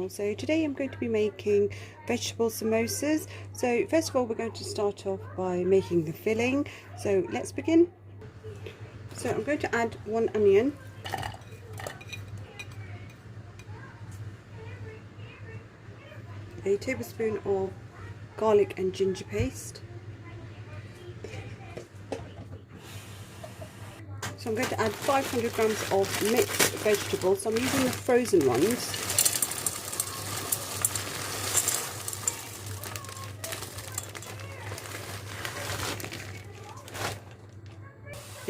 channel. So today I'm going to be making vegetable samosas. So first of all, we're going to start off by making the filling. So let's begin. So I'm going to add 1 onion, a tablespoon of garlic and ginger paste. So I'm going to add 500 grams of mixed vegetables. So I'm using the frozen ones.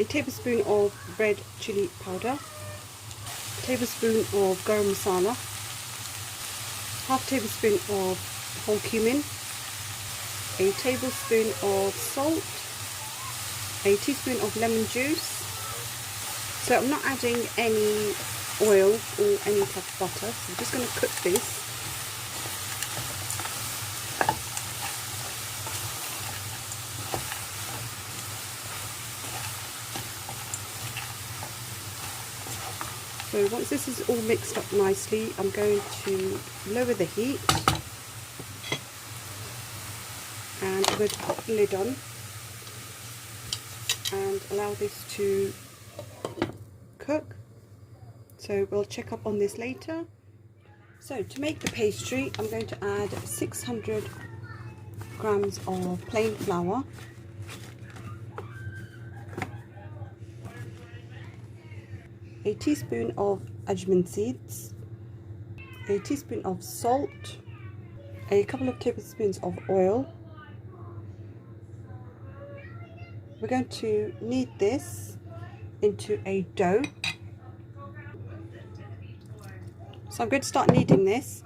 A tablespoon of red chilli powder, a tablespoon of garam masala, half tablespoon of whole cumin, a tablespoon of salt, a teaspoon of lemon juice. So I'm not adding any oil or any type of butter, so I'm just going to cook this. So once this is all mixed up nicely, I'm going to lower the heat and I'm going to put the lid on and allow this to cook. So we'll check up on this later. So to make the pastry, I'm going to add 600 grams of plain flour, a teaspoon of ajman seeds, a teaspoon of salt, a couple of tablespoons of oil. We're going to knead this into a dough. So I'm going to start kneading this.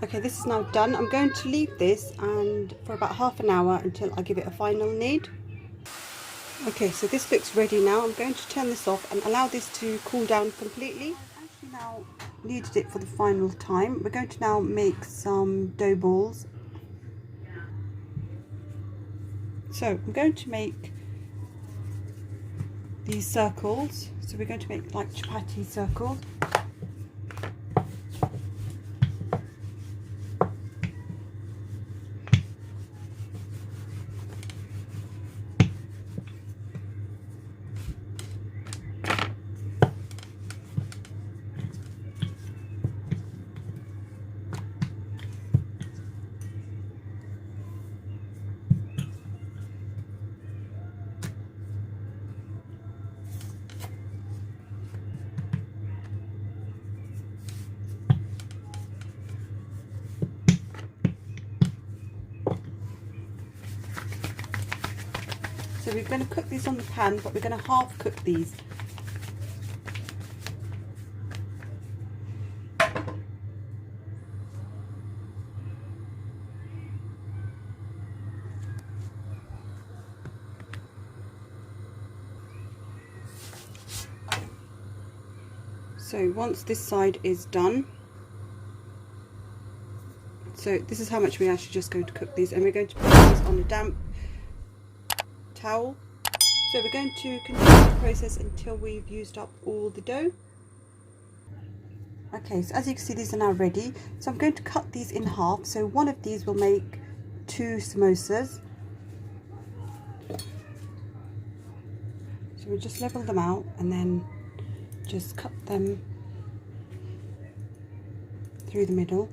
Okay, this is now done. I'm going to leave this and for about half an hour until I give it a final knead. Okay, so this looks ready now. I'm going to turn this off and allow this to cool down completely. I've actually now kneaded it for the final time. We're going to now make some dough balls. So I'm going to make these circles. So we're going to make like chapati circles. So we're going to cook these on the pan, but we're going to half cook these. So once this side is done, so this is how much we're actually just going to cook these, and we're going to put these on a damp towel. So we're going to continue the process until we've used up all the dough. Okay, so as you can see, these are now ready. So I'm going to cut these in half. So one of these will make 2 samosas. So we'll just level them out and then just cut them through the middle.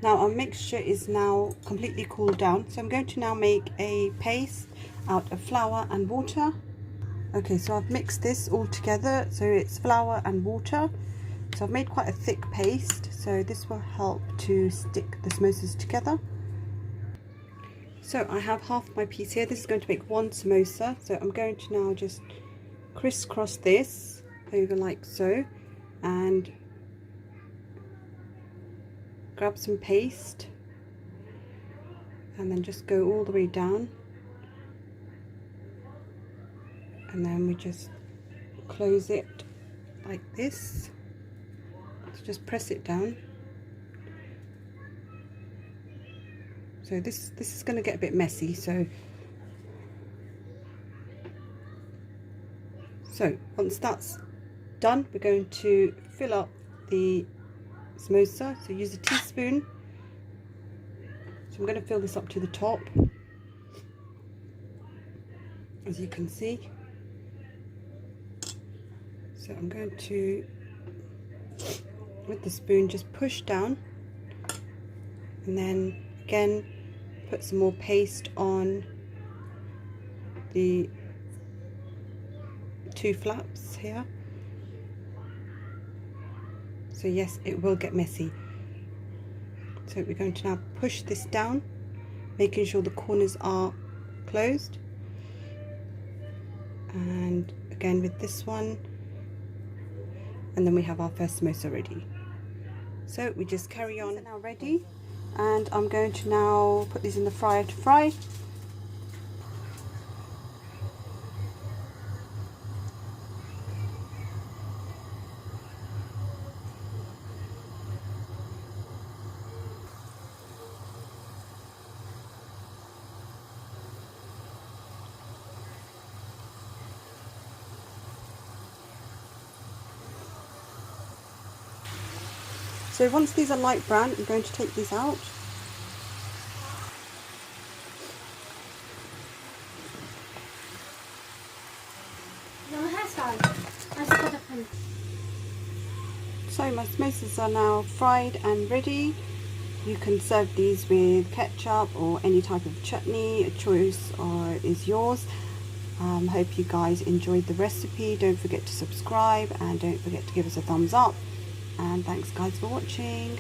Now our mixture is now completely cooled down, so I'm going to now make a paste out of flour and water. Okay, so I've mixed this all together, so it's flour and water. So I've made quite a thick paste, so this will help to stick the samosas together. So I have half my piece here. This is going to make 1 samosa, so I'm going to now just crisscross this over like so and grab some paste and then just go all the way down, and then we just close it like this. So just press it down. So this is going to get a bit messy, so So once that's done, we're going to fill up the samosa. So use a teaspoon. So I'm going to fill this up to the top, as you can see. So I'm going to, with the spoon, just push down, and then again put some more paste on the 2 flaps here. So yes, it will get messy. So we're going to now push this down, making sure the corners are closed. And again with this one, and then we have our first samosa ready. So we just carry on. These are now ready, and I'm going to now put these in the fryer to fry. So once these are light brown, I'm going to take these out. So my samosas are now fried and ready. You can serve these with ketchup or any type of chutney. A choice is yours. Hope you guys enjoyed the recipe. Don't forget to subscribe and don't forget to give us a thumbs up. And thanks guys for watching.